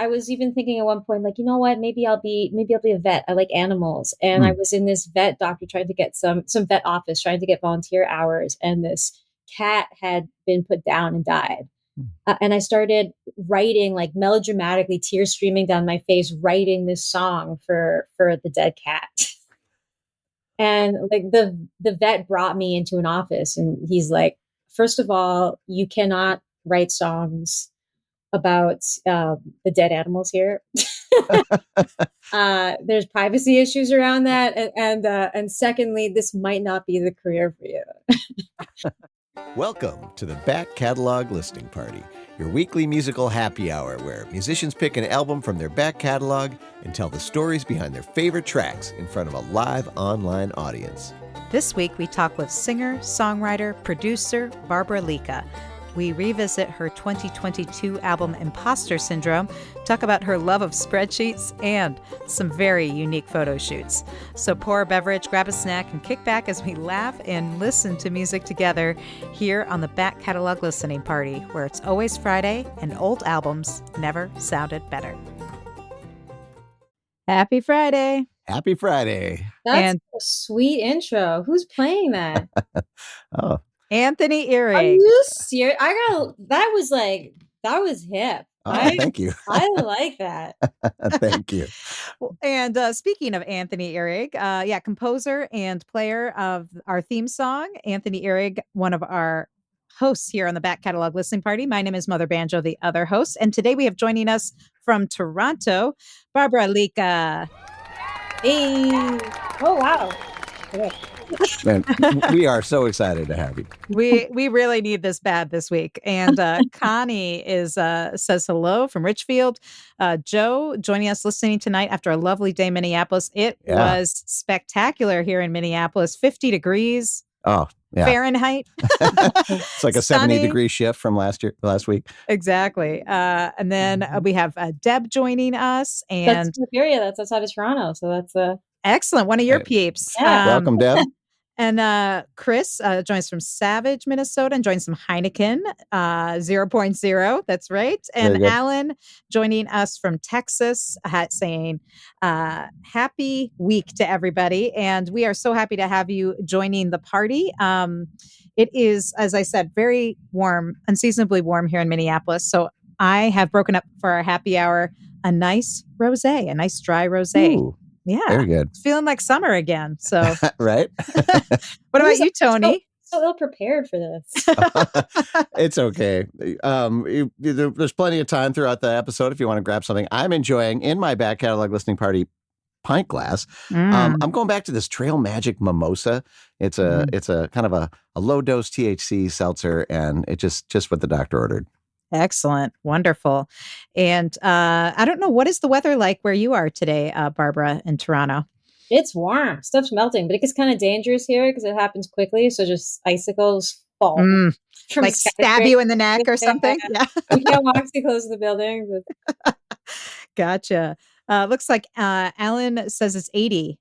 I was even thinking at one point, like, you know what, maybe I'll be a vet. I like animals. And I was in this vet doctor trying to get some vet office, trying to get volunteer hours. And this cat had been put down and died. And I started writing, like melodramatically, tears streaming down my face, writing this song for the dead cat. And like the vet brought me into an office, and he's like, first of all, you cannot write songs about the dead animals here. There's privacy issues around that, and secondly, this might not be the career for you. Welcome to the Back Catalog Listening Party, your weekly musical happy hour where musicians pick an album from their back catalog and tell the stories behind their favorite tracks in front of a live online audience. This week we talk with singer, songwriter, producer Barbra Lica. We revisit her 2022 album Imposter Syndrome, talk about her love of spreadsheets, and some very unique photo shoots. So pour a beverage, grab a snack, and kick back as we laugh and listen to music together here on the Back Catalog Listening Party, where it's always Friday and old albums never sounded better. Happy Friday. Happy Friday. That's a sweet intro. Who's playing that? Oh. Anthony Ihrig. Are you serious? That was hip. Thank you. I like that. Thank you. And speaking of Anthony Ihrig, composer and player of our theme song, Anthony Ihrig, one of our hosts here on the Back Catalog Listening Party. My name is Mother Banjo, the other host. And today we have joining us from Toronto, Barbra Lica. Hey. Oh, wow. Okay. Man, we are so excited to have you. We really need this bad this week. And Connie says hello from Richfield. Joe joining us listening tonight after a lovely day in Minneapolis. It was spectacular here in Minneapolis. 50 degrees. Oh, yeah. Fahrenheit. It's like a 70-degree shift from last week. Exactly. And then we have Deb joining us. And that's Superior. That's outside of Toronto. So that's excellent. One of your peeps. Yeah. Welcome, Deb. And Chris joins from Savage, Minnesota, and joins from Heineken 0.0. That's right. And Alan joining us from Texas, saying happy week to everybody. And we are so happy to have you joining the party. It is, as I said, very warm, unseasonably warm here in Minneapolis. So I have broken up for our happy hour a nice rosé, a nice dry rosé. Ooh. Yeah. Very good. It's feeling like summer again. So right. What about you, Tony? So ill prepared for this. It's okay. There's plenty of time throughout the episode if you want to grab something. I'm enjoying in my Back Catalog Listening Party pint glass. I'm going back to this Trail Magic Mimosa. It's a kind of a low dose THC seltzer, and it just what the doctor ordered. Excellent. Wonderful. And I don't know, what is the weather like where you are today, Barbara, in Toronto? It's warm. Stuff's melting, but it gets kind of dangerous here because it happens quickly. So just icicles fall. Like stab you in the neck or something? Yeah. You can't walk too close to the building. But... Gotcha. Looks like Alan says it's 80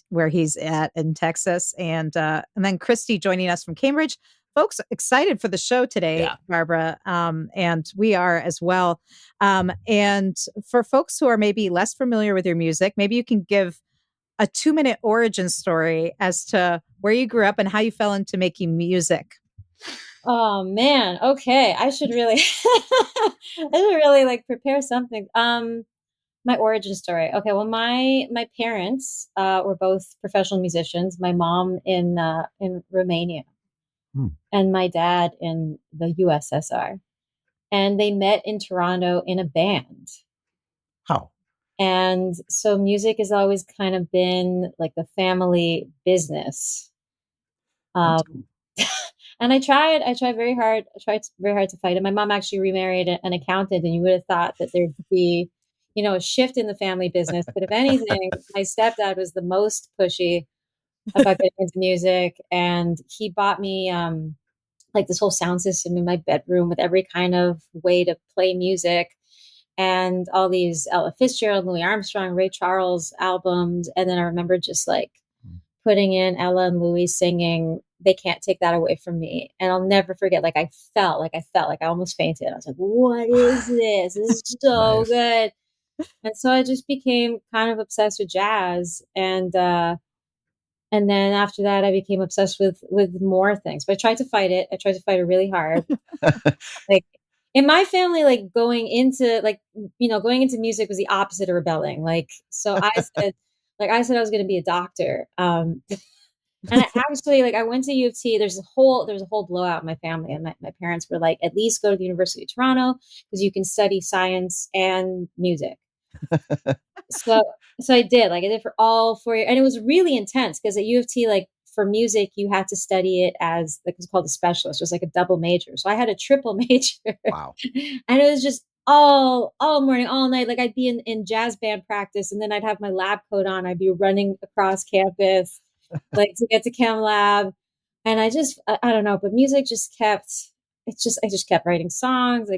where he's at in Texas. And then Christy joining us from Cambridge. Folks, excited for the show today, Barbara, and we are as well. And for folks who are maybe less familiar with your music, maybe you can give a 2-minute origin story as to where you grew up and how you fell into making music. Oh man, okay. I should really, like prepare something. My origin story. Okay, well, my parents were both professional musicians. My mom in Romania. And my dad in the USSR. And they met in Toronto in a band. How? And so music has always kind of been like the family business. And I tried very hard. I tried very hard to fight it. My mom actually remarried an accountant, and you would have thought that there'd be, a shift in the family business. But if anything, my stepdad was the most pushy about getting into music, and he bought me like this whole sound system in my bedroom with every kind of way to play music, and all these Ella Fitzgerald, Louis Armstrong, Ray Charles albums. And then I remember just like putting in Ella and Louis singing "They Can't Take That Away From Me," and I'll never forget, I felt like I almost fainted. I was like, what is this? This is so good. And so I just became kind of obsessed with jazz. And then after that, I became obsessed with more things. But I tried to fight it. I tried to fight it really hard. Like in my family, like going into music was the opposite of rebelling. Like so I said I was going to be a doctor. And I actually like I went to U of T. There was a whole blowout in my family, and my parents were like, at least go to the University of Toronto because you can study science and music. So so I did. Like I did for all 4 years, and it was really intense because at U of T, like for music, you had to study it as like it's called a specialist. It was like a double major. So I had a triple major, Wow. and it was just all morning, all night. Like I'd be in jazz band practice, and then I'd have my lab coat on. I'd be running across campus, like to get to Chem Lab, and I don't know, but music just kept. I just kept writing songs.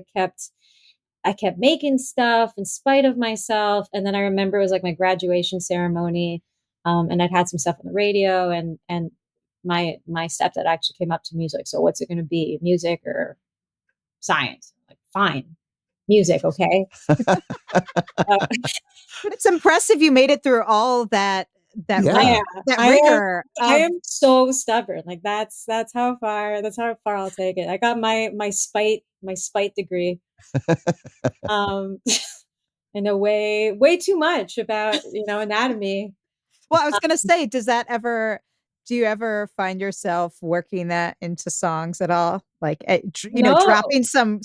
I kept making stuff in spite of myself. And then I remember it was like my graduation ceremony. And I'd had some stuff on the radio and my stepdad actually came up to me. He's like, so what's it going to be? Music or science? I'm like, fine, music. Okay. But it's impressive you made it through all that Yeah. that I am, rigor I of am so stubborn. Like that's how far I'll take it. I got my spite degree. Um, I know way too much about, anatomy. well, I was going to say, do you ever find yourself working that into songs at all? Like, No, dropping some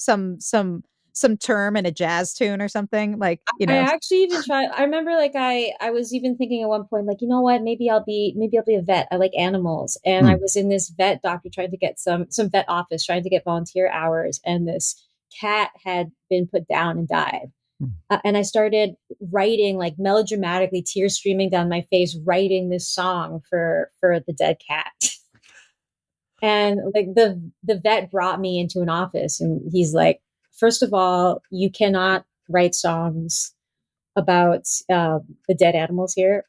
term in a jazz tune or something I actually even tried. I remember like I was even thinking at one point, like, you know what, maybe I'll be a vet. I like animals. And I Hmm. was in this vet doctor trying to get some vet office, trying to get volunteer hours, and this cat had been put down and died. And I started writing like melodramatically, tears streaming down my face, writing this song for the dead cat. And like the vet brought me into an office, and he's like, first of all, you cannot write songs about the dead animals here.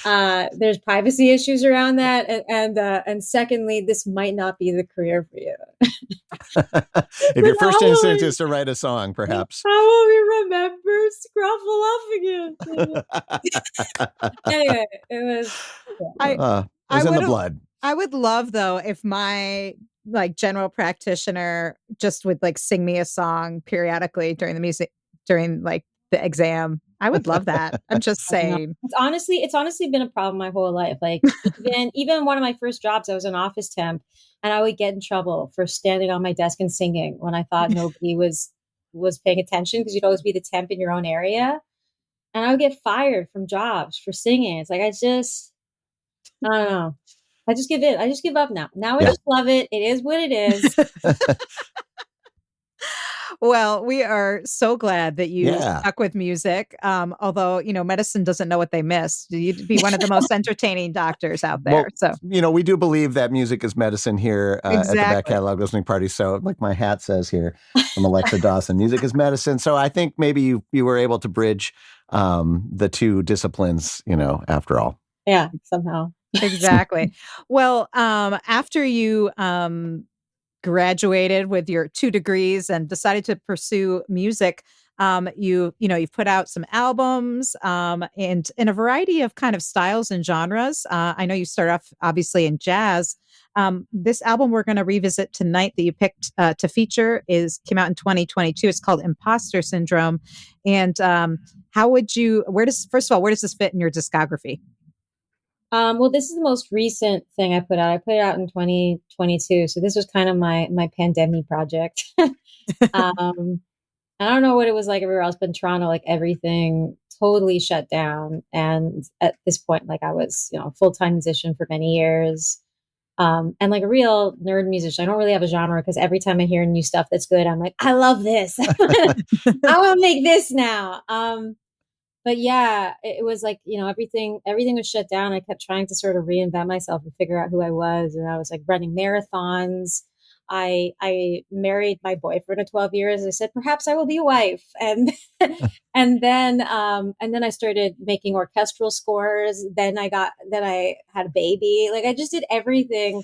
There's privacy issues around that, and secondly, this might not be the career for you. If But your first instinct is to write a song, perhaps. how will we remember Scruffle Off again? Anyway, it was yeah. I It I was in the would blood. I would love though if my like general practitioner just would like sing me a song periodically during like the exam. I would love that. I'm just I know. saying. It's honestly been a problem my whole life. Like even one of my first jobs, I was an office temp, and I would get in trouble for standing on my desk and singing when I thought nobody was paying attention because you'd always be the temp in your own area, and I would get fired from jobs for singing. It's like I don't know. I just give in. I just give up now. Now I Yeah. just love it. It is what it is. Well, we are so glad that you Yeah. stuck with music. Although, medicine doesn't know what they missed. You'd be one of the most entertaining doctors out there. Well, So we do believe that music is medicine here at the Back exactly. Catalog Listening Party. So, like my hat says here from Alexa Dawson, music is medicine. So, I think maybe you were able to bridge the two disciplines, after all. Yeah, somehow. Exactly. Well, after you graduated with your 2 degrees and decided to pursue music, you've put out some albums and in a variety of kind of styles and genres. I know you start off obviously in jazz. This album we're going to revisit tonight that you picked to feature came out in 2022. It's called Imposter Syndrome. And first of all, where does this fit in your discography? Well, this is the most recent thing I put out. I put it out in 2022, so this was kind of my pandemic project. I don't know what it was like everywhere else, but in Toronto, like everything totally shut down. And at this point, like I was, full-time musician for many years. And like a real nerd musician, I don't really have a genre because every time I hear new stuff that's good, I'm like, I love this. I want to make this now. But yeah, it was like, everything was shut down. I kept trying to sort of reinvent myself and figure out who I was. And I was like running marathons. I married my boyfriend of 12 years. I said, perhaps I will be a wife. And and then I started making orchestral scores. Then I had a baby. Like I just did everything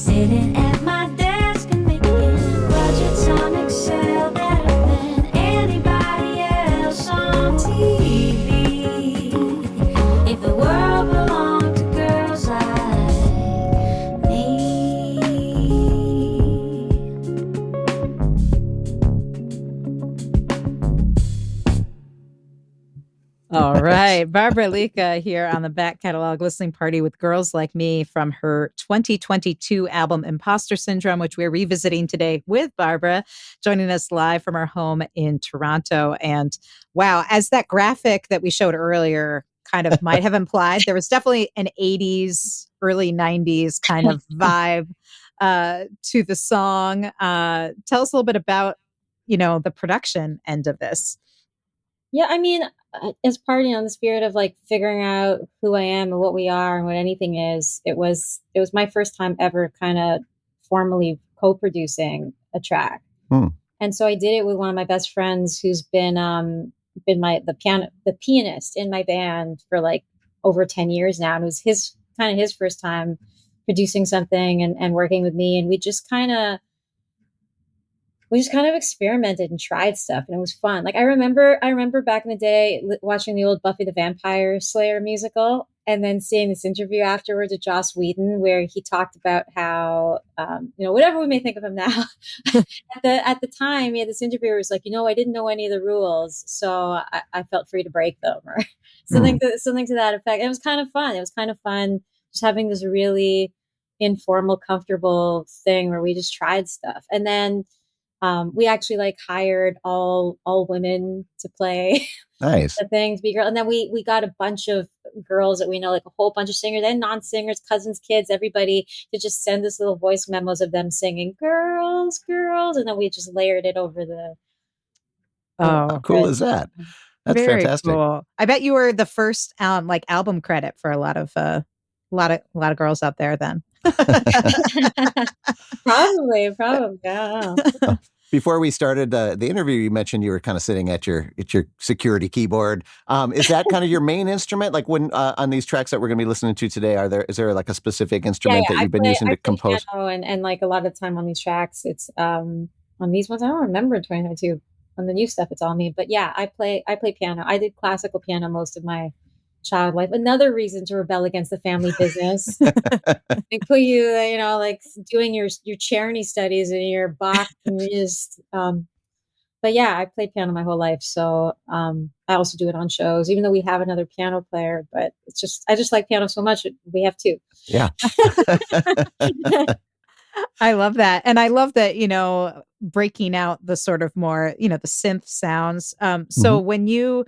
Sitting at my desk and making budgets on Excel better than anybody else on TV. If the world belonged to girls like me. All right. Barbra Lica here on the back catalog listening party with Girls Like Me from her 2022 album Imposter Syndrome, which we're revisiting today with Barbra, joining us live from our home in Toronto. And wow, as that graphic that we showed earlier kind of might have implied, there was definitely an 80s, early 90s kind of vibe to the song. Tell us a little bit about, the production end of this. Yeah, I mean, as part, the spirit of like figuring out who I am and what we are and what anything is, it was my first time ever kind of formally co-producing a track. And so I did it with one of my best friends who's been the pianist in my band for like over 10 years now. And it was his first time producing something and working with me. And we just kind of experimented and tried stuff, and it was fun. Like I remember back in the day watching the old Buffy the Vampire Slayer musical, and then seeing this interview afterwards with Joss Whedon where he talked about how, whatever we may think of him now, at the time he had this interview where he was like, I didn't know any of the rules, so I felt free to break them, or something to that effect. It was kind of fun. Just having this really informal, comfortable thing where we just tried stuff, and then. We actually like hired all women to play nice the things, be girl, and then we got a bunch of girls that we know, like a whole bunch of singers and non-singers, cousins, kids, everybody, to just send us little voice memos of them singing "girls, girls," and then we just layered it over the. How cool is that? That's very fantastic. Cool. I bet you were the first album credit for a lot of girls out there then. Probably. Yeah. Before we started the interview, you mentioned you were kind of sitting at your security keyboard. Is that kind of your main instrument? Like when on these tracks that we're going to be listening to today, is there like a specific instrument that you've been using to compose? Piano and like a lot of the time on these tracks, it's on these ones. I don't remember in 2022. On the new stuff, it's all me. But yeah, I play piano. I did classical piano most of my child life. Another reason to rebel against the family business. They put you, like doing your Czerny studies and your Bach, and you just. But yeah, I played piano my whole life, so I also do it on shows. Even though we have another piano player, but I just like piano so much. We have two. Yeah. I love that, and I love that breaking out the sort of more the synth sounds. So when you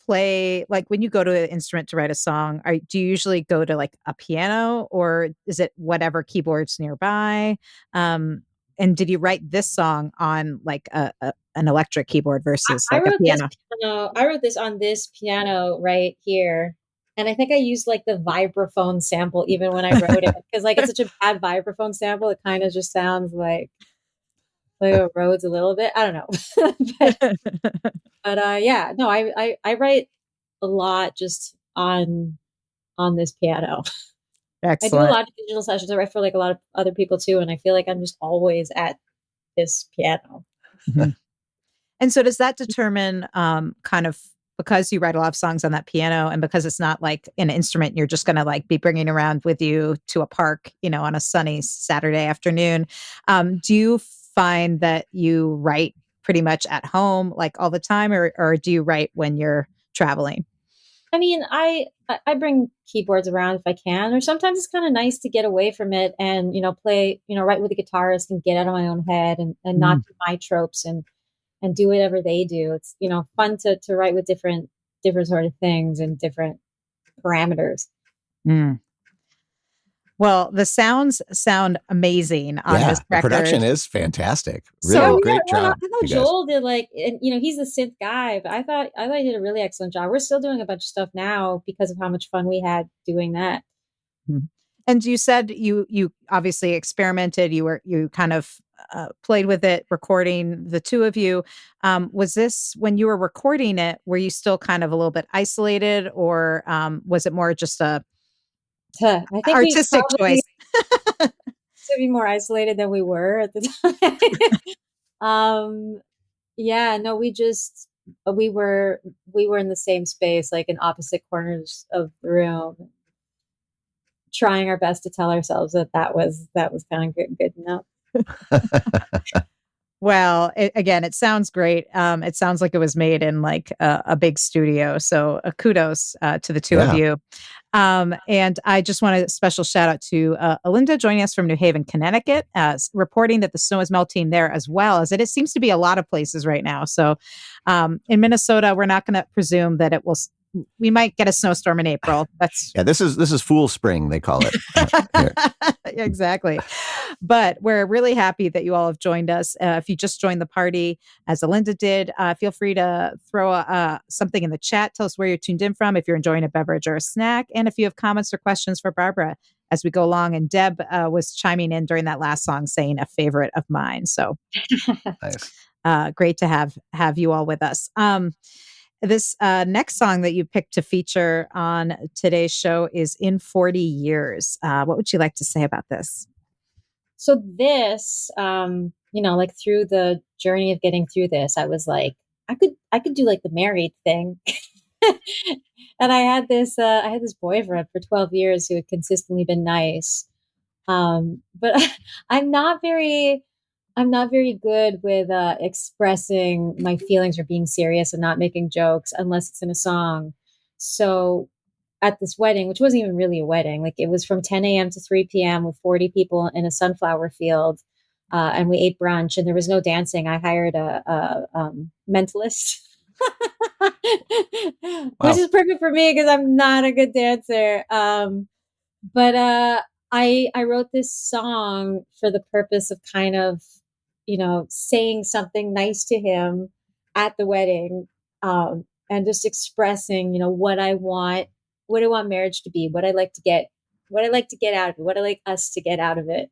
play, like when you go to an instrument to write a song, do you usually go to like a piano, or is it whatever keyboard's nearby? And did you write this song on like an electric keyboard versus like a piano? I wrote this on this piano right here. And I think I used like the vibraphone sample even when I wrote it, because like it's such a bad vibraphone sample. It kind of just sounds like a Rhodes a little bit. I don't know. but yeah, no, I write a lot just on this piano. Excellent. I do a lot of digital sessions. I write for like a lot of other people too, and I feel like I'm just always at this piano. And so does that determine kind of, because you write a lot of songs on that piano, and because it's not like an instrument you're just going to like be bringing around with you to a park, on a sunny Saturday afternoon, do you find that you write pretty much at home like all the time, or do you write when you're traveling? I mean, I bring keyboards around if I can, or sometimes it's kind of nice to get away from it and, play, write with a guitarist and get out of my own head and not do my tropes and do whatever they do. It's, fun to write with different sort of things and different parameters. Well, the sounds sound amazing on this record. The production is fantastic. Really great job. I thought Joel did and he's the synth guy, but I thought he did a really excellent job. We're still doing a bunch of stuff now because of how much fun we had doing that. And you said you obviously experimented. You kind of played with it, recording the two of you. Was this, when you were recording it, were you still kind of a little bit isolated, or was it more just a I think artistic choice? to be more isolated than we were at the time. Yeah, no, we were in the same space, like in opposite corners of the room, trying our best to tell ourselves that was kind of good enough. Well, again, it sounds great. It sounds like it was made in like a big studio. So kudos to the two of you. And I just want a special shout out to Alinda joining us from New Haven, Connecticut, reporting that the snow is melting there as well as it seems to be a lot of places right now. So in Minnesota, we're not going to presume that it will. We might get a snowstorm in April. That's this is Fool Spring, they call it. Exactly. But we're really happy that you all have joined us. If you just joined the party, as Alinda did, feel free to throw something in the chat. Tell us where you're tuned in from, if you're enjoying a beverage or a snack, and if you have comments or questions for Barbra as we go along. And Deb was chiming in during that last song saying a favorite of mine. So nice. Great to have you all with us. This next song that you picked to feature on today's show is In 40 Years. What would you like to say about this? So this, like through the journey of getting through this, I was like, I could do like the married thing. And I had this boyfriend for 12 years who had consistently been nice. But I'm not very good with expressing my feelings or being serious and not making jokes unless it's in a song. So at this wedding, which wasn't even really a wedding, like it was from 10 a.m. to 3 p.m. with 40 people in a sunflower field. And we ate brunch and there was no dancing. I hired a mentalist, which is perfect for me because I'm not a good dancer. But I wrote this song for the purpose of kind of, saying something nice to him at the wedding, and just expressing, what I want marriage to be, what I like to get out of it, what I like us to get out of it.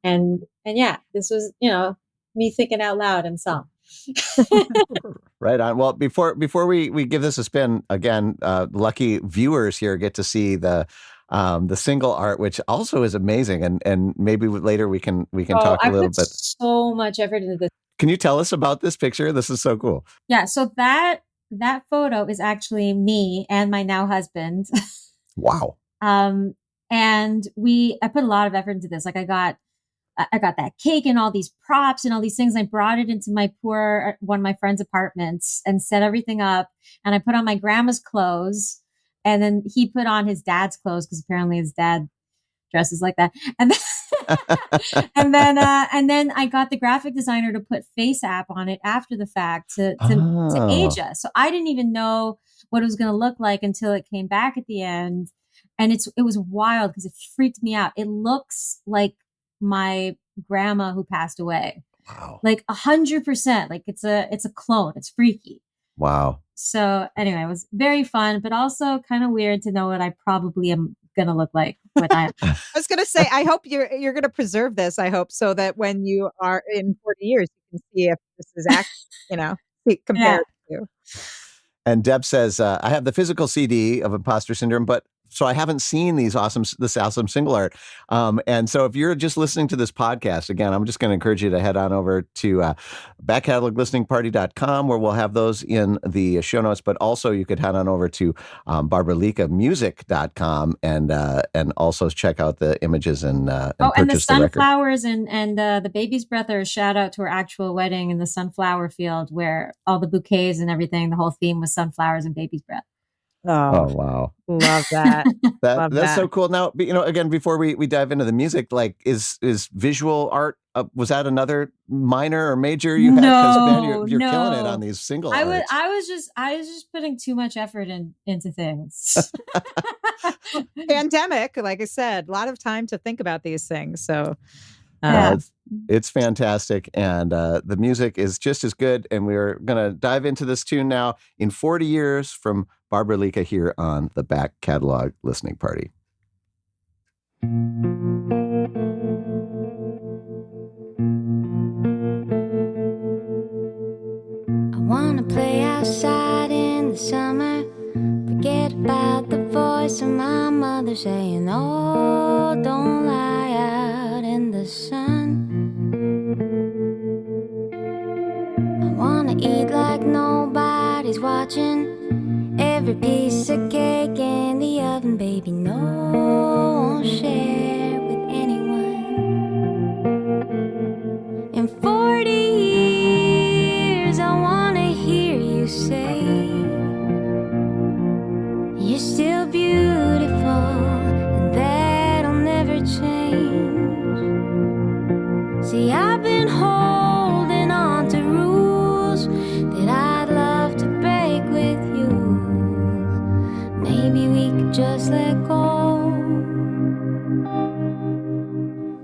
And yeah, this was, me thinking out loud in song. Right on. Well, before we give this a spin again, lucky viewers here get to see the single art, which also is amazing, and maybe later we can talk a little bit. So much effort into this. Can you tell us about this picture? This is so cool. Yeah. So that photo is actually me and my now husband. Wow. And I put a lot of effort into this. Like I got that cake and all these props and all these things. I brought it into one of my friend's apartments and set everything up. And I put on my grandma's clothes, and then he put on his dad's clothes because apparently his dad dresses like that. And then, and then I got the graphic designer to put Face App on it after the fact to age us. So I didn't even know what it was going to look like until it came back at the end. And it was wild because it freaked me out. It looks like my grandma who passed away. Wow. Like 100%. Like it's a clone. It's freaky. Wow. So anyway, it was very fun, but also kind of weird to know what I probably am going to look like when I was going to say, I hope you're going to preserve this. I hope so that when you are in 40 years, you can see if this is compared to. And Deb says, I have the physical CD of Imposter Syndrome, but so I haven't seen this awesome single art. And so if you're just listening to this podcast, again, I'm just going to encourage you to head on over to backcataloglisteningparty.com, where we'll have those in the show notes. But also you could head on over to barbralicamusic.com and also check out the images and and purchase the the record. Sunflowers and the Baby's Breath are a shout out to our actual wedding in the sunflower field where all the bouquets and everything, the whole theme was sunflowers and Baby's Breath. Oh, wow. Love that. That's so cool. Now, again, before we dive into the music, like is visual art, was that another minor or major you had? Because man, you're killing it on these single arts. I was just putting too much effort into things. Pandemic, like I said, a lot of time to think about these things. So it's fantastic. And the music is just as good. And we're going to dive into this tune now, In 40 Years, from Barbra Lica here on the Back Catalog Listening Party. I wanna play outside in the summer, forget about the voice of my mother saying, oh, don't lie out in the every piece of cake in the oven, baby, no, won't share with anyone. In 40 years, I wanna hear you say you're still beautiful, and that'll never change. See, I've been holding on to rules that I'd love to break with you. Maybe we could just let go.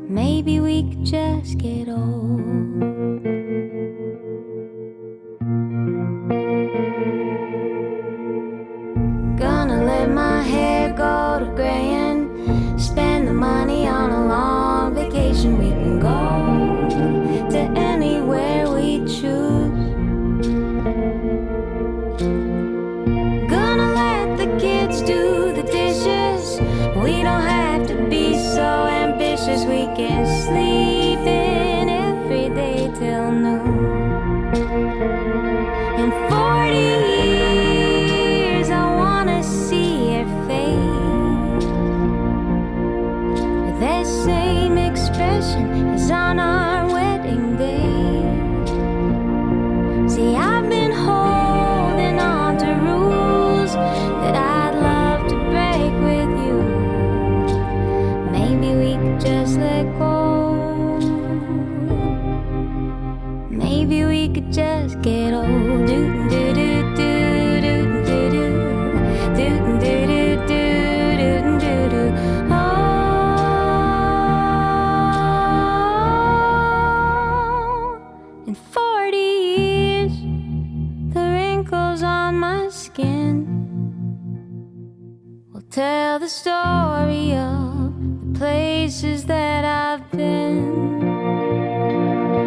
Maybe we could just get old. Gonna let my hair go to gray and spend the money on a long vacation. We can go to anywhere we choose. Gonna let the kids do the dishes. We don't have to be so ambitious. We can sleep in every day till noon. In 40 years, I wanna see your face with that same expression as on our wedding day. See, I've been holding on to rules that I'd love to break with you. Maybe we could just let go. Maybe we could just get old. Do do do do do do do do do do do do. Oh, in 40 years, the wrinkles on my skin will tell the story of the places that I've been.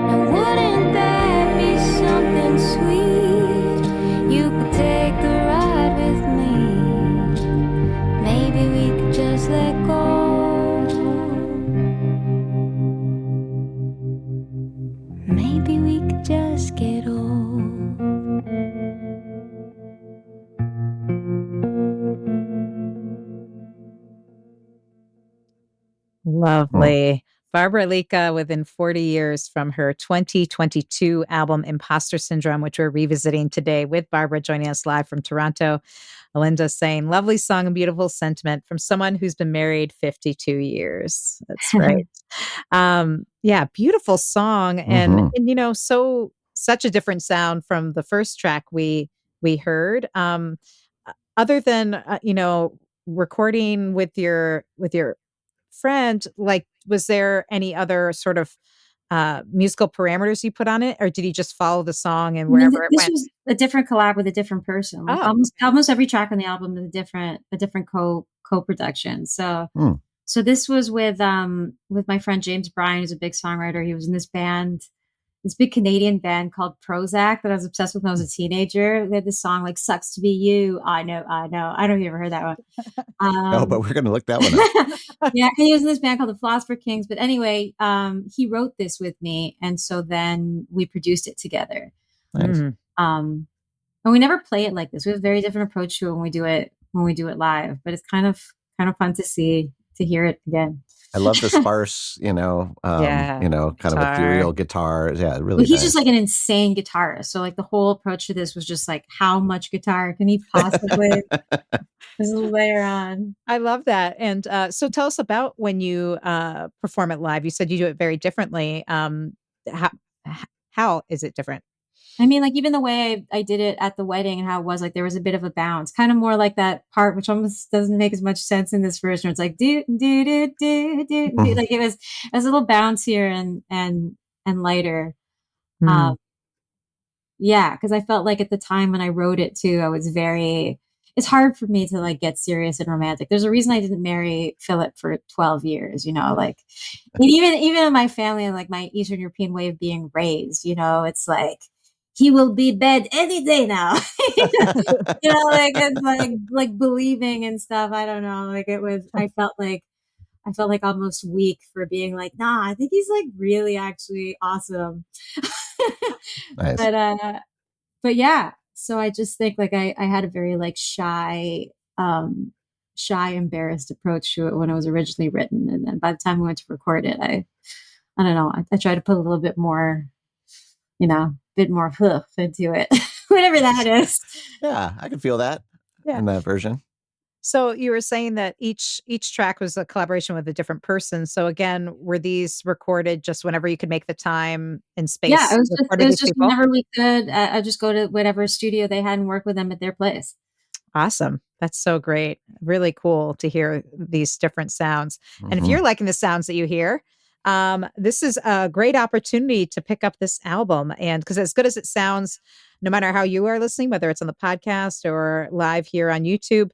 And wouldn't that be something sweet? You could take the ride with me. Maybe we could just let go. Maybe we could just get old. Lovely. Barbra Lica within 40 years from her 2022 album Imposter Syndrome, which we're revisiting today with Barbara joining us live from Toronto. Alinda saying, lovely song and beautiful sentiment from someone who's been married 52 years. That's right. Yeah, beautiful song. And such a different sound from the first track we heard. Other than recording with your friend, like, was there any other sort of musical parameters you put on it, or did you just follow the song and wherever it this went? was a different collab with a different person. Like almost every track on the album is a different co-production. So so this was with my friend James Bryan, who's a big songwriter. He was in this band, this big Canadian band called Prozac that I was obsessed with when I was a teenager. They had this song like "Sucks to Be You." I know. I don't know if you ever heard that one. No, but we're going to look that one up. Yeah, he was in this band called the Philosopher Kings. But anyway, he wrote this with me, and so then we produced it together. Nice. And we never play it like this. We have a very different approach to it when we do it live. But it's kind of fun to hear it again. I love the sparse, kind of ethereal guitar. Yeah, really. Well, he's just like an insane guitarist. So like the whole approach to this was just like, how much guitar can he possibly layer on? I love that. And so tell us about when you perform it live. You said you do it very differently. How is it different? I mean, like even the way I did it at the wedding and how it was, like there was a bit of a bounce, kind of more like that part, which almost doesn't make as much sense in this version. It's like do do do do do, like it was a little bouncier and lighter. Yeah, because I felt like at the time when I wrote it too, it's hard for me to like get serious and romantic. There's a reason I didn't marry Philip for 12 years, like even in my family and like my Eastern European way of being raised, it's like, he will be bed any day now. Like it's like believing and stuff. I don't know. Like I felt like almost weak for being like, nah, I think he's like really actually awesome. Nice. But yeah, So I just think like I had a very like shy, embarrassed approach to it when it was originally written. And then by the time we went to record it, I don't know, I tried to put a little bit more, bit more hoof into it, whatever that is. Yeah, I can feel that in that version. So you were saying that each track was a collaboration with a different person. So again, were these recorded just whenever you could make the time and space? Yeah, it recording was these just people? whenever we could. I just go to whatever studio they had and work with them at their place. Awesome. That's so great. Really cool to hear these different sounds. And if you're liking the sounds that you hear, this is a great opportunity to pick up this album. And because as good as it sounds, no matter how you are listening, whether it's on the podcast or live here on YouTube,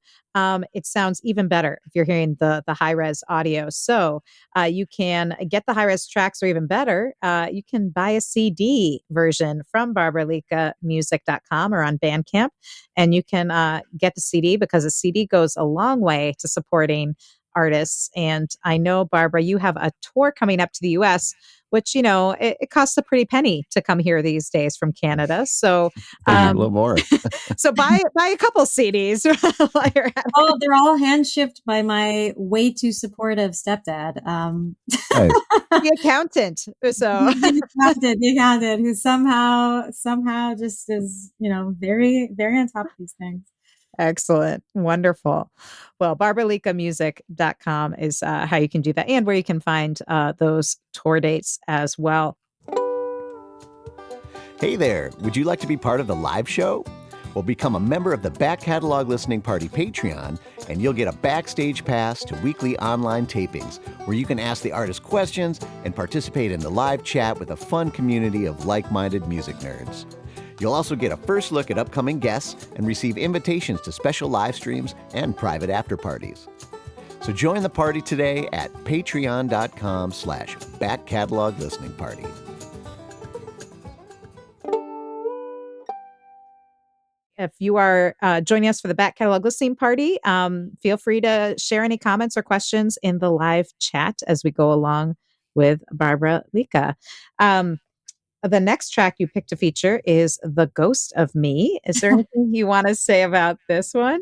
it sounds even better if you're hearing the high res audio. So you can get the high res tracks, or even better, you can buy a CD version from BarbraLicaMusic.com or on Bandcamp, and you can get the CD because a CD goes a long way to supporting artists. And I know, Barbra, you have a tour coming up to the US, which, it costs a pretty penny to come here these days from Canada. So, Maybe a little more. so buy a couple CDs while you're at it. Oh, they're all hand shipped by my way too supportive stepdad. Nice. The accountant. So the accountant who somehow just is, very, very on top of these things. excellent. Wonderful. Well, BarbraLicaMusic.com is how you can do that, and where you can find those tour dates as well. Hey there, would you like to be part of the live show? Well, become a member of the Back Catalog Listening Party Patreon, and you'll get a backstage pass to weekly online tapings where you can ask the artist questions and participate in the live chat with a fun community of like-minded music nerds. You'll also get a first look at upcoming guests and receive invitations to special live streams and private after parties. So join the party today at patreon.com/Back Catalog Listening Party. If you are joining us for the Back Catalog Listening Party, feel free to share any comments or questions in the live chat as we go along with Barbra Lica. The next track you picked to feature is The Ghost of Me. Is there anything you want to say about this one?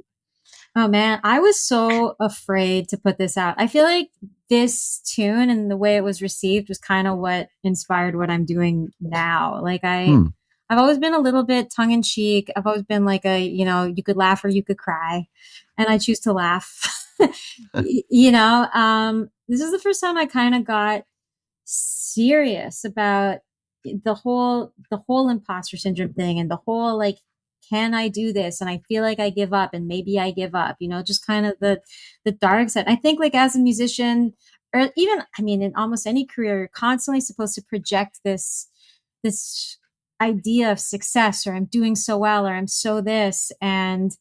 Oh man, I was so afraid to put this out. I feel like this tune and the way it was received was kind of what inspired what I'm doing now. Like I've always been a little bit tongue in cheek. I've always been like you could laugh or you could cry, and I choose to laugh. This is the first time I kind of got serious about the whole imposter syndrome thing and the whole like, can I do this? And I feel like I give up, and maybe I give up, just kind of the dark side. I think like as a musician, or even, in almost any career, you're constantly supposed to project this idea of success, or I'm doing so well, or I'm so this. And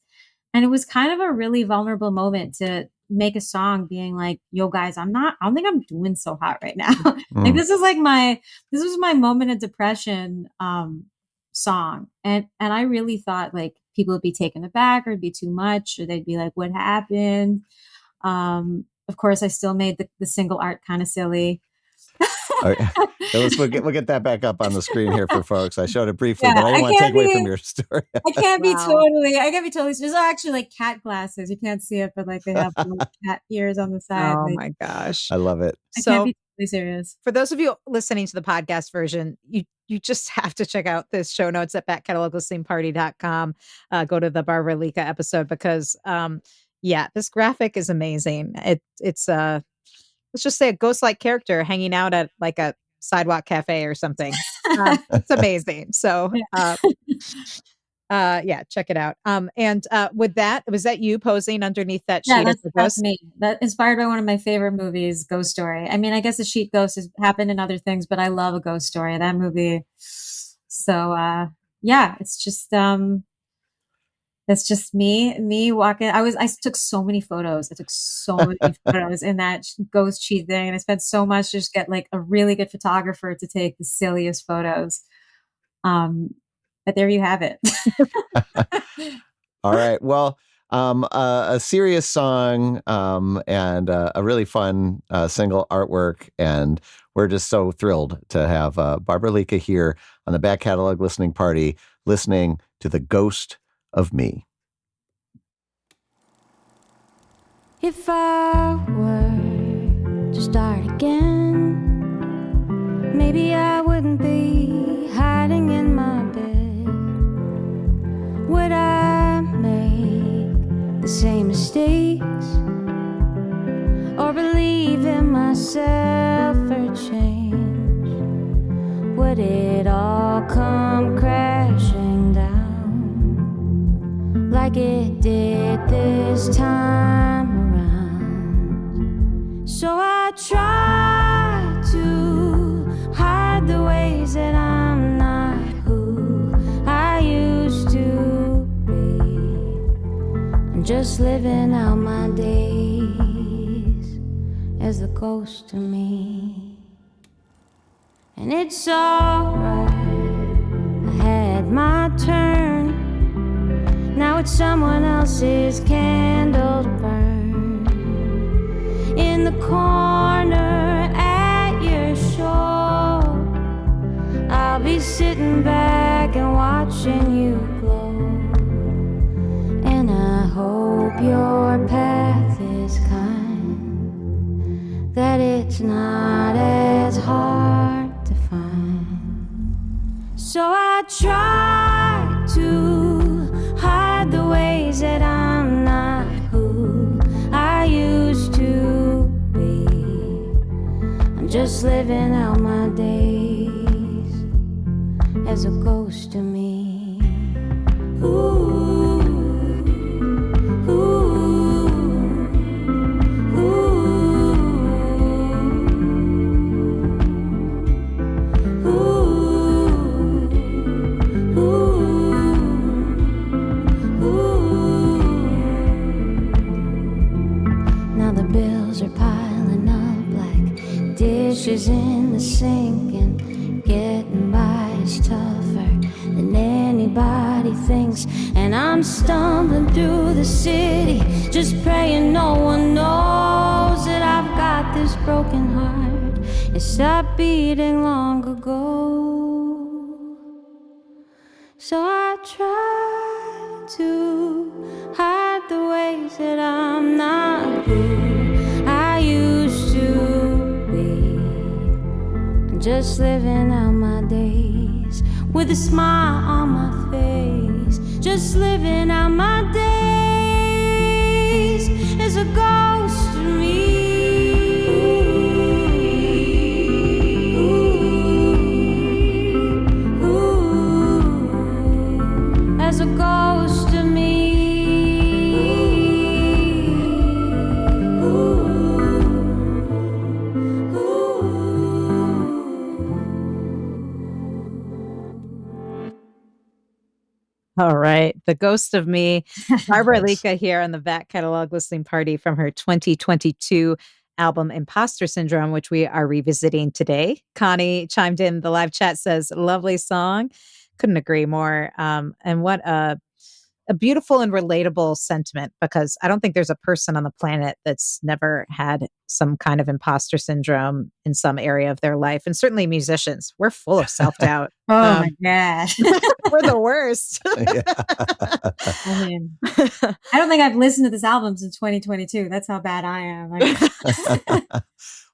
it was kind of a really vulnerable moment to make a song being like, yo guys, I don't think I'm doing so hot right now. Like this was my moment of depression song. And I really thought like people would be taken aback, or it'd be too much, or they'd be like, what happened? Of course I still made the single art kind of silly. All right. So we'll get that back up on the screen here for folks. I showed it briefly, but I didn't want to take away from your story. I can't be totally. There's actually like cat glasses. You can't see it, but like they have cat ears on the side. Oh like, my gosh. I love it. I can't be totally serious. For those of you listening to the podcast version, you just have to check out this show notes at backcataloglistingparty.com. Go to the Barbra Lica episode because this graphic is amazing. It's let's just say a ghost-like character hanging out at like a sidewalk cafe or something. It's amazing. So, check it out. And with that, was that you posing underneath that sheet? Yeah, that's me. That inspired by one of my favorite movies, Ghost Story. I guess a sheet ghost has happened in other things, but I love A Ghost Story. That movie. So, it's just me walking. I took so many photos. I took so many photos in that ghost sheet thing. And I spent so much to just get like a really good photographer to take the silliest photos. But there you have it. All right. Well, a serious song and a really fun single artwork. And we're just so thrilled to have Barbra Lica here on the Back Catalog Listening Party, listening to The Ghost of Me. If I were to start again, maybe I wouldn't be hiding in my bed. Would I make the same mistakes, or believe in myself for change? Would it all come crashing down like it did this time around? So I try to hide the ways that I'm not who I used to be. I'm just living out my days as a ghost of me. And it's alright, I had my turn. Now it's someone else's candle to burn. In the corner at your show, I'll be sitting back and watching you glow. And I hope your path is kind, that it's not as hard to find. So I try to hide the ways that I'm not who I used to be. I'm just living out my days as a ghost of me. Ooh, ooh, are piling up like dishes in the sink, and getting by is tougher than anybody thinks. And I'm stumbling through the city, just praying no one knows that I've got this broken heart. It stopped beating long ago. So I try to hide the ways that I'm not who I used to be. I'm just living out my days with a smile on my face. Just living out my days as a ghost of me. As a ghost of me. All right. The Ghost of Me. Barbra Nice. Lica here on the Back Catalog Listening Party from her 2022 album Imposter Syndrome, which we are revisiting today. Connie chimed in the live chat, says, lovely song. Couldn't agree more. And what a beautiful and relatable sentiment, because I don't think there's a person on the planet that's never had some kind of imposter syndrome in some area of their life. And certainly musicians, we're full of self-doubt. Oh my God. We're the worst. Yeah. I mean, I don't think I've listened to this album since 2022. That's how bad I am.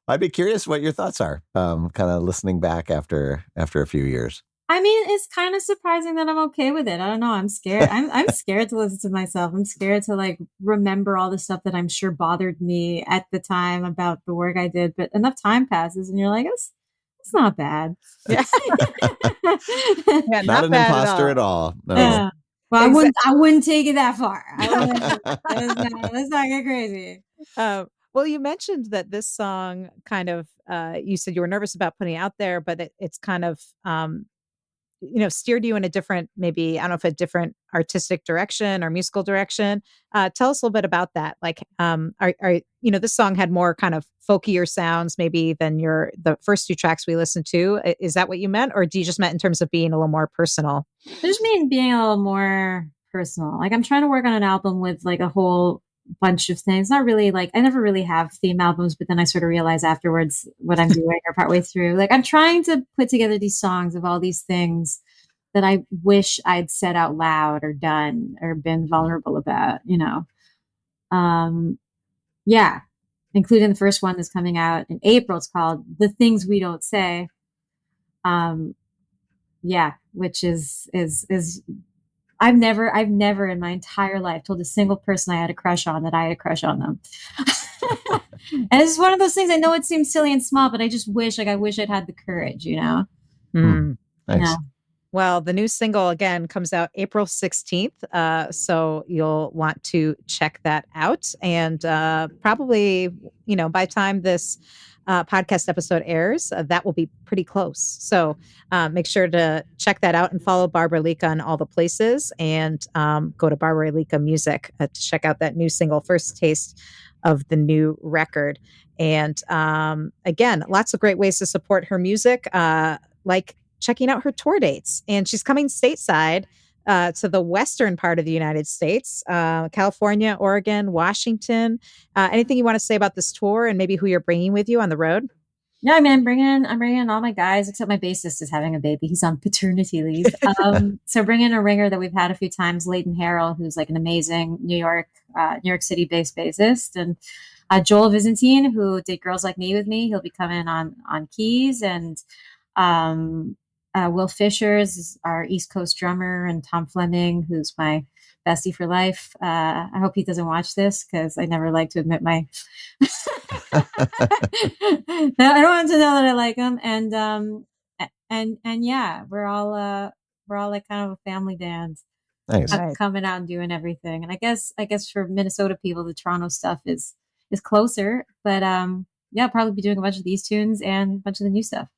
I'd be curious what your thoughts are, kind of listening back after a few years. I mean, it's kind of surprising that I'm okay with it. I don't know. I'm scared. I'm scared to listen to myself. I'm scared to like remember all the stuff that I'm sure bothered me at the time about the work I did. But enough time passes and you're like, it's not bad. Yeah. Not an imposter at all. No. Yeah. Well, I wouldn't take it that far. Let's not get crazy. Well, you mentioned that this song kind of, you said you were nervous about putting it out there, but it's kind of, steered you in a different, maybe, I don't know if a different artistic direction or musical direction. Tell us a little bit about that. Like, this song had more kind of folkier sounds maybe than the first two tracks we listened to. Is that what you meant? Or do you just meant in terms of being a little more personal? I just mean being a little more personal. Like I'm trying to work on an album with like a whole bunch of things. Not really like, I never really have theme albums, but then I sort of realize afterwards what I'm doing or partway through. Like I'm trying to put together these songs of all these things that I wish I'd said out loud or done or been vulnerable about, yeah, including the first one that's coming out in April. It's called The Things We Don't Say. Yeah, which is I've never in my entire life told a single person I had a crush on that I had a crush on them. And it's one of those things, I know it seems silly and small, but I just wish I'd had the courage, Nice. Yeah. Well, the new single again comes out April 16th. So you'll want to check that out. And probably, by the time this podcast episode airs, that will be pretty close. So make sure to check that out and follow Barbra Lica on all the places, and go to Barbra Lica Music to check out that new single, First Taste of the New Record. And again, lots of great ways to support her music, like checking out her tour dates. And she's coming stateside to the western part of the United States, California, Oregon, Washington. Anything you want to say about this tour and maybe who you're bringing with you on the road? Yeah, I mean, I'm bringing all my guys, except my bassist is having a baby. He's on paternity leave. So bringing a ringer that we've had a few times, Leighton Harrell, who's like an amazing New York City based bassist, and Joel Byzantine, who did Girls Like Me with me. He'll be coming on keys, and Will Fishers is our East Coast drummer, and Tom Fleming, who's my bestie for life. I hope he doesn't watch this because I never like to admit my. I don't want to know that I like him, and yeah, we're all like kind of a family band. Nice. Coming out and doing everything. And I guess for Minnesota people, the Toronto stuff is closer, but yeah, I'll probably be doing a bunch of these tunes and a bunch of the new stuff.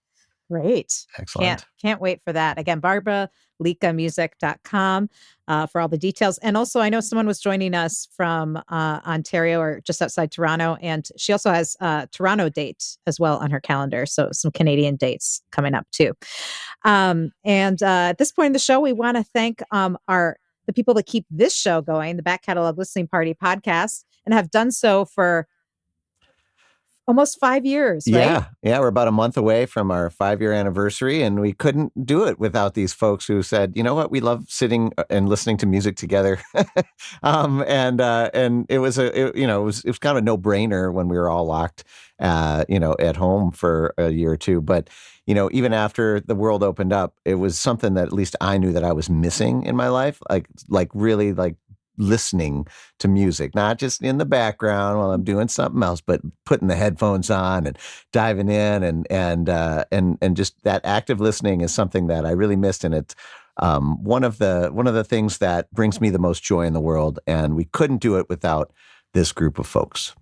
Great. Excellent. Can't wait for that. Again, BarbraLicaMusic.com for all the details. And also, I know someone was joining us from Ontario or just outside Toronto, and she also has Toronto dates as well on her calendar. So some Canadian dates coming up too. And at this point in the show, we want to thank the people that keep this show going, the Back Catalog Listening Party podcast, and have done so for almost 5 years, right? Yeah. We're about a month away from our 5-year anniversary, and we couldn't do it without these folks who said, you know what, we love sitting and listening to music together. And it was it was kind of a no-brainer when we were all locked, at home for a year or two. But, even after the world opened up, it was something that at least I knew that I was missing in my life, like really like listening to music, not just in the background while I'm doing something else, but putting the headphones on and diving in and just that active listening is something that I really missed. And it's one of the things that brings me the most joy in the world. And we couldn't do it without this group of folks.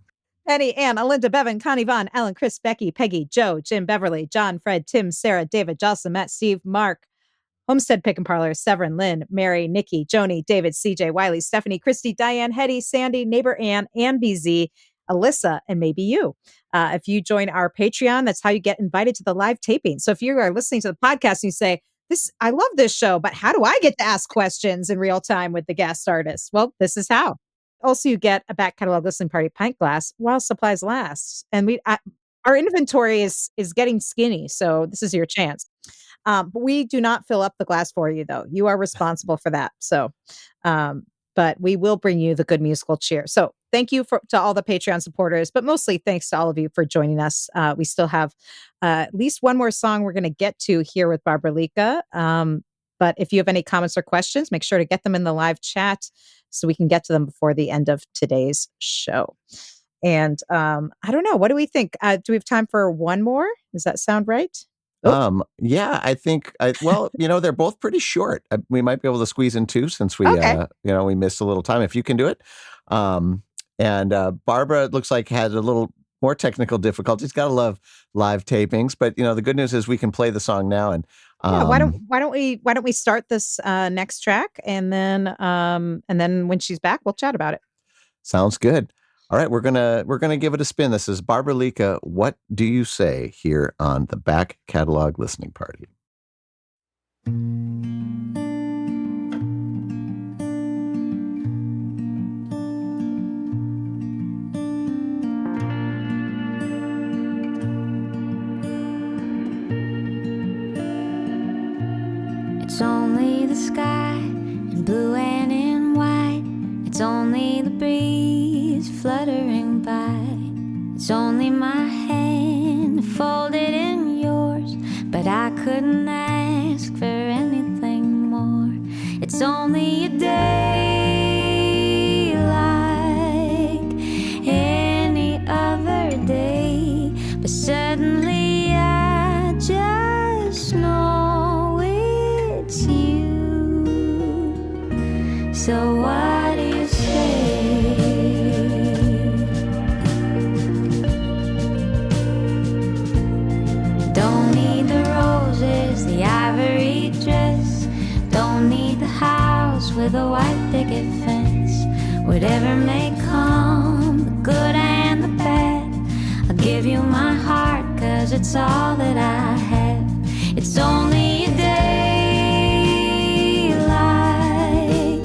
Eddie, Ann, Alinda, Bevan, Connie, Vaughn, Ellen, Chris, Becky, Peggy, Joe, Jim, Beverly, John, Fred, Tim, Sarah, David, Jocelyn, Matt, Steve, Mark, Homestead Pick and Parlor, Severin, Lynn, Mary, Nikki, Joni, David, CJ, Wiley, Stephanie, Christy, Diane, Hetty, Sandy, Neighbor Ann, BZ, Alyssa, and maybe you. If you join our Patreon, that's how you get invited to the live taping. So if you are listening to the podcast and you say, I love this show, but how do I get to ask questions in real time with the guest artists? Well, this is how. Also, you get a Back Catalog Listening Party pint glass while supplies last. And our inventory is getting skinny, so this is your chance. But we do not fill up the glass for you, though. You are responsible for that. So, but we will bring you the good musical cheer. So thank you to all the Patreon supporters, but mostly thanks to all of you for joining us. We still have at least one more song we're going to get to here with Barbra Lica. But if you have any comments or questions, make sure to get them in the live chat so we can get to them before the end of today's show. And I don't know. What do we think? Do we have time for one more? Does that sound right? Yeah, I think, they're both pretty short. We might be able to squeeze in two since we, we missed a little time if you can do it. And Barbra, it looks like, had a little more technical difficulties. Gotta love live tapings, but the good news is we can play the song now. And why don't we start this next track, and then when she's back, we'll chat about it. Sounds good. All right, we're gonna give it a spin. This is Barbra Lica, What Do You Say, here on the Back Catalog Listening Party. It's It's only the sky in blue and in white. It's only the breeze fluttering by. It's only my hand folded in yours, but I couldn't ask for anything more. It's only a day like any other day, but suddenly I just know it's you. So what do you say? Don't need the roses, the ivory dress. Don't need the house with a white picket fence. Whatever may come, the good and the bad, I'll give you my heart, 'cause it's all that I have. It's only a day like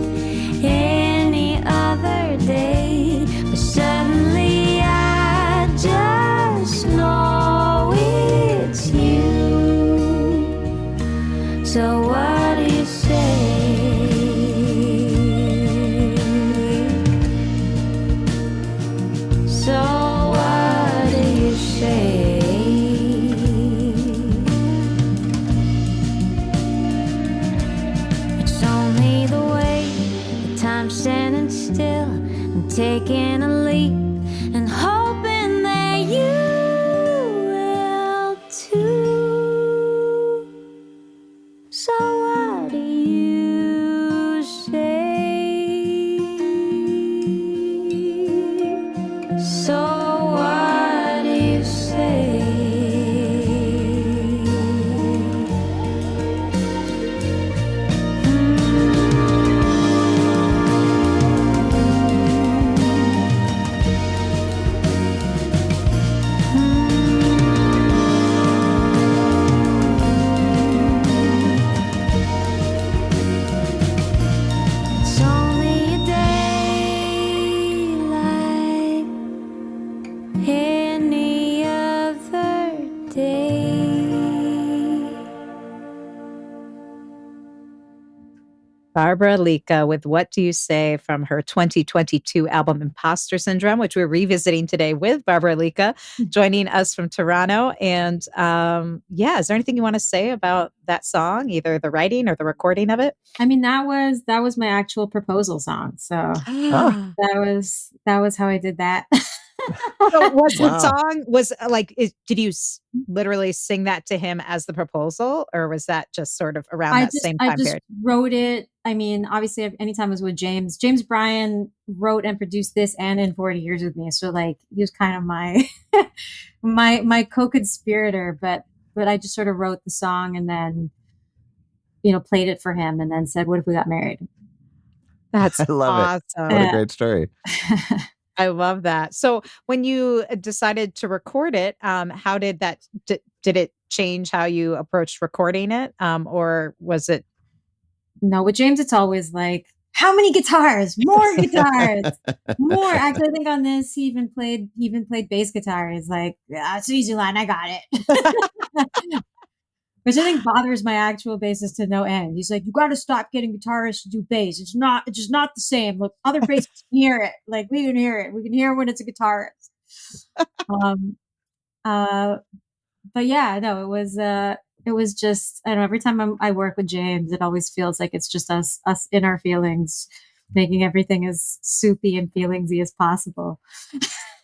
any other day, but suddenly I just know it's you. So what do you say? So what do you say? It's only the way that time's standing still and taking a leap and hoping that you will too. So what do you say? So what do you say? It's only a day like any other day. Barbra Lica with What Do You Say from her 2022 album Imposter Syndrome, which we're revisiting today with Barbra Lica joining us from Toronto. And is there anything you want to say about that song, either the writing or the recording of it? I mean, that was my actual proposal song. So that was how I did that. So was the Wow. song did you literally sing that to him as the proposal, or was that just sort of around that same I time just period? wrote it. I mean, obviously, anytime I was with James Bryan wrote and produced this and In 40 Years with me. So like, he was kind of my my co-conspirator. But I just sort of wrote the song and then, played it for him and then said, "What if we got married?" That's I love it. awesome. What a great story. I love that. So when you decided to record it, how did that, did it change how you approached recording it? Or was it? No, with James, it's always like, how many guitars? More guitars, more. Actually, I think on this, he even played bass guitar. He's like, yeah, it's an easy line. I got it. Which I think bothers my actual bassist to no end. He's like, you got to stop getting guitarists to do bass. It's just not the same. Look, other bassists can hear it. Like, we can hear it. We can hear when it's a guitarist. But yeah, no, it was just, I don't know, every time I work with James, it always feels like it's just us in our feelings, making everything as soupy and feelingsy as possible.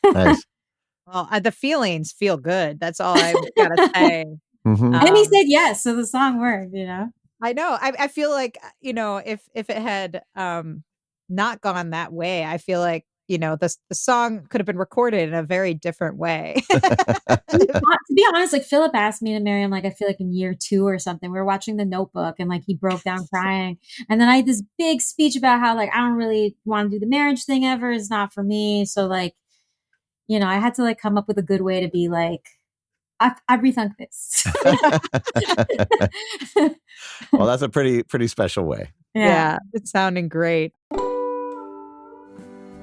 Nice. Well, the feelings feel good. That's all I've got to say. Mhm. And he said yes, so the song worked, I know. I feel like, if it had not gone that way, I feel like, the song could have been recorded in a very different way. To be honest, like Philip asked me to marry him, like I feel like in year 2 or something. We were watching The Notebook and like he broke down crying. And then I had this big speech about how like I don't really want to do the marriage thing ever. It's not for me. So like, I had to like come up with a good way to be like, I rethunk this. Well, that's a pretty special way. Yeah, it's sounding great.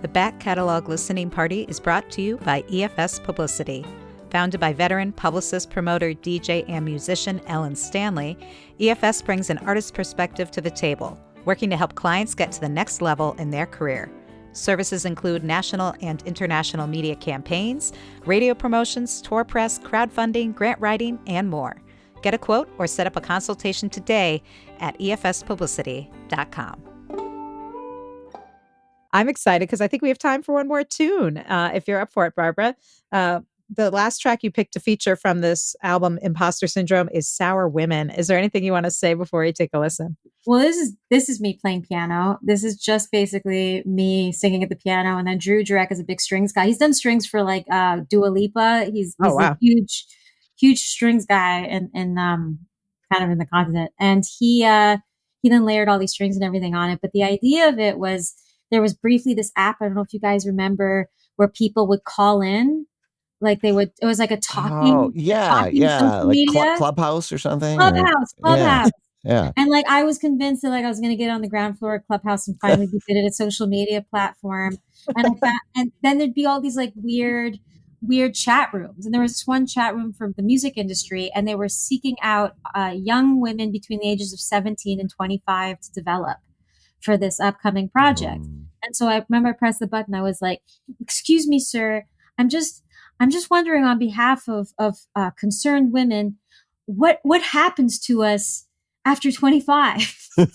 The Back Catalog Listening Party is brought to you by EFS Publicity. Founded by veteran publicist, promoter, DJ, and musician Ellen Stanley, EFS brings an artist's perspective to the table, working to help clients get to the next level in their career. Services include national and international media campaigns, radio promotions, tour press, crowdfunding, grant writing, and more. Get a quote or set up a consultation today at efspublicity.com. I'm excited because I think we have time for one more tune. If you're up for it, Barbara. The last track you picked to feature from this album, Imposter Syndrome, is Sour Women. Is there anything you want to say before you take a listen? Well, this is me playing piano. This is just basically me singing at the piano, and then Drew Jurek is a big strings guy. He's done strings for like Dua Lipa. He's a huge strings guy, and kind of in the continent. And he then layered all these strings and everything on it. But the idea of it was there was briefly this app. I don't know if you guys remember where people would call in. Like it was like a talking social like media. Clubhouse or something. Clubhouse. Yeah. And like I was convinced that like I was going to get on the ground floor of Clubhouse and finally be good at a social media platform. And then there'd be all these like weird chat rooms. And there was this one chat room from the music industry, and they were seeking out young women between the ages of 17 and 25 to develop for this upcoming project. And so I remember I pressed the button. I was like, "Excuse me, sir. I'm just wondering on behalf of concerned women, what happens to us after 25?" And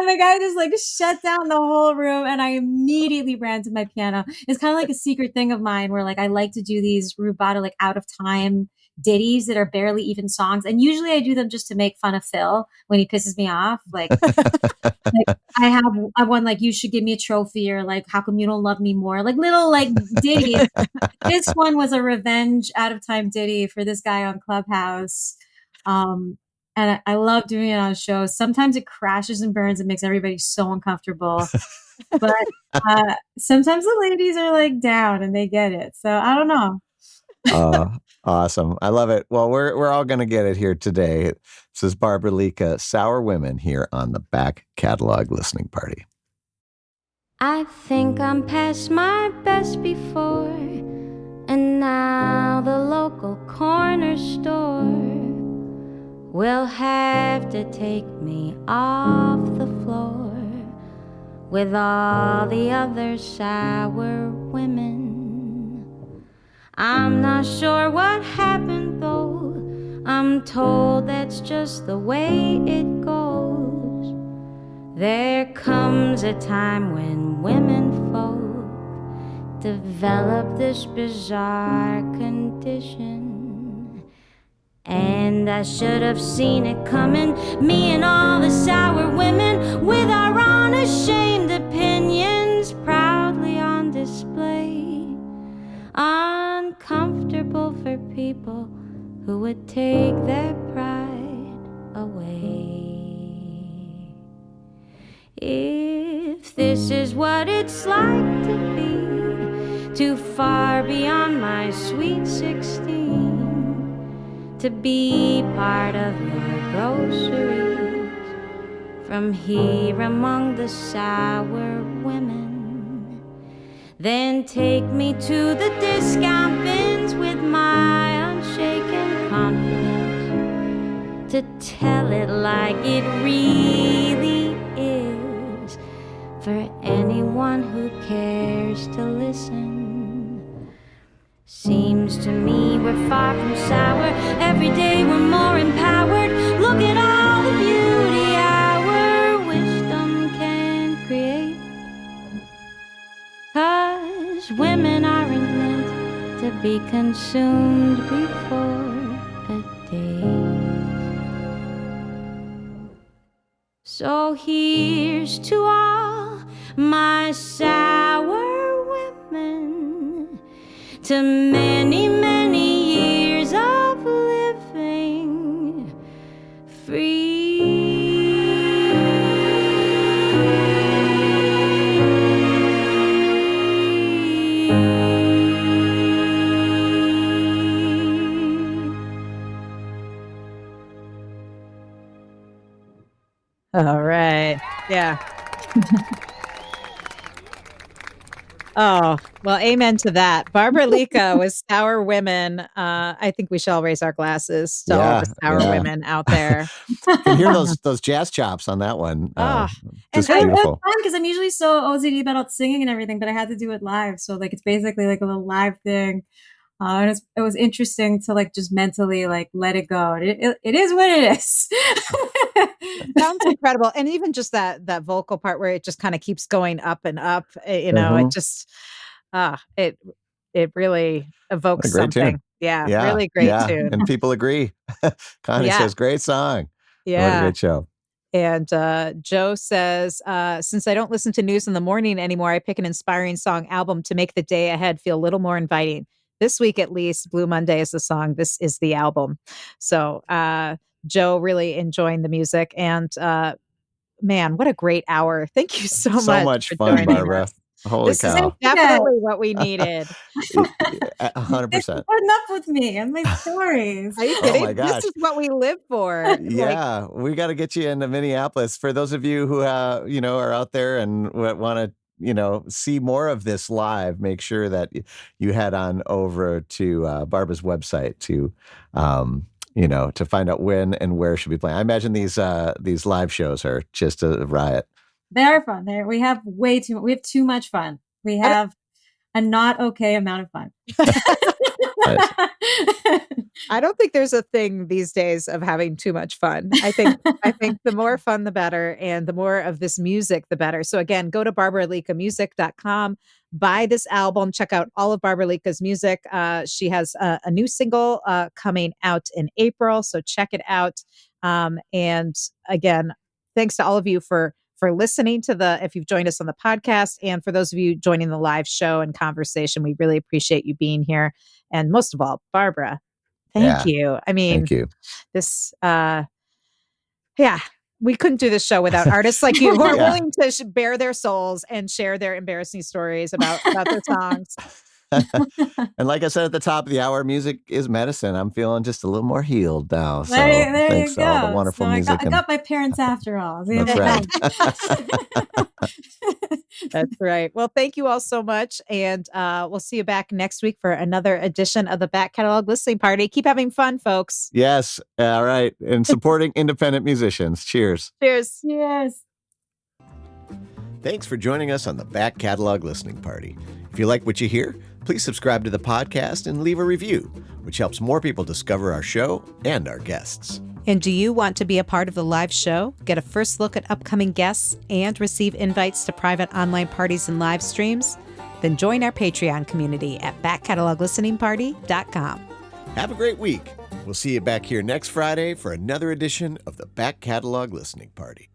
the guy just like shut down the whole room, and I immediately ran to my piano. It's kind of like a secret thing of mine where like I like to do these rubato, like out of time ditties that are barely even songs. And usually I do them just to make fun of Phil when he pisses me off. Like I have one like, "You should give me a trophy," or like, "How come you don't love me more?" Like little like ditties. This one was a revenge out of time ditty for this guy on Clubhouse. And I love doing it on shows. Sometimes it crashes and burns and makes everybody so uncomfortable. But sometimes the ladies are like down and they get it. So I don't know. Awesome. I love it. Well, we're all going to get it here today. This is Barbra Lica, Sour Women, here on the Back Catalog Listening Party. I think I'm past my best before, and now the local corner store will have to take me off the floor with all the other sour women. I'm not sure what happened though. I'm told that's just the way it goes. There comes a time when women folk develop this bizarre condition. And I should have seen it coming, me and all the sour women with our unashamed opinions proudly on display. Uncomfortable for people who would take their pride away. If this is what it's like to be too far beyond my sweet 16, to be part of your groceries from here among the sour women, then take me to the discount bins with my unshaken confidence to tell it like it really is for anyone who cares to listen. Seems to me we're far from sour. Every day we're more empowered. Look at all the beauty our wisdom can create. 'Cause women aren't meant to be consumed before a date. So here's to all my sour women, to many, many years of living free. All right. Yeah. Oh, well, amen to that. Barbra Lica with Sour Women. I think we shall raise our glasses to all the sour women out there. Can hear those jazz chops on that one. Oh, Just and beautiful. it was fun because I'm usually so OCD about singing and everything, but I had to do it live. So like it's basically like a little live thing. And it was interesting to like just mentally like let it go. It is what it is. Sounds incredible. And even just that vocal part where it just kind of keeps going up and up, you know, it just it really evokes something. Tune. Yeah, really great tune. And people agree. Connie says, great song. Yeah. What a great show. And Joe says, since I don't listen to news in the morning anymore, I pick an inspiring song album to make the day ahead feel a little more inviting. This week, at least, Blue Monday is the song. This is the album. So Joe really enjoying the music. And man, what a great hour. Thank you so much. So much fun, Barbara. Us. Holy cow. This is definitely what we needed. 100%. Putting up with me and my stories. Are you kidding? Oh my gosh. This is what we live for. Yeah, we got to get you into Minneapolis. For those of you who, are out there and want to, see more of this live, make sure that you head on over to Barbara's website to, to find out when and where she'll be playing. I imagine these live shows are just a riot. They are fun. We have we have too much fun. We have a not okay amount of fun. I don't think there's a thing these days of having too much fun. I think the more fun, the better. And the more of this music, the better. So again, go to barbaralicamusic.com, buy this album, check out all of Barbra Lica's music. She has a new single coming out in April. So check it out. And again, thanks to all of you for listening to if you've joined us on the podcast, and for those of you joining the live show and conversation, we really appreciate you being here. And most of all, Barbara, thank you. I mean, thank you. This, we couldn't do this show without artists like you who are willing to bare their souls and share their embarrassing stories about their songs. And like I said at the top of the hour, music is medicine. I'm feeling just a little more healed now. So there thanks you to go. all the wonderful music. I got my parents after all. That's right. That's right. Well, thank you all so much. And we'll see you back next week for another edition of the Back Catalog Listening Party. Keep having fun, folks. Yes. All right. And supporting independent musicians. Cheers. Cheers. Cheers. Thanks for joining us on the Back Catalog Listening Party. If you like what you hear, please subscribe to the podcast and leave a review, which helps more people discover our show and our guests. And do you want to be a part of the live show, get a first look at upcoming guests, and receive invites to private online parties and live streams? Then join our Patreon community at backcataloglisteningparty.com. Have a great week. We'll see you back here next Friday for another edition of the Back Catalog Listening Party.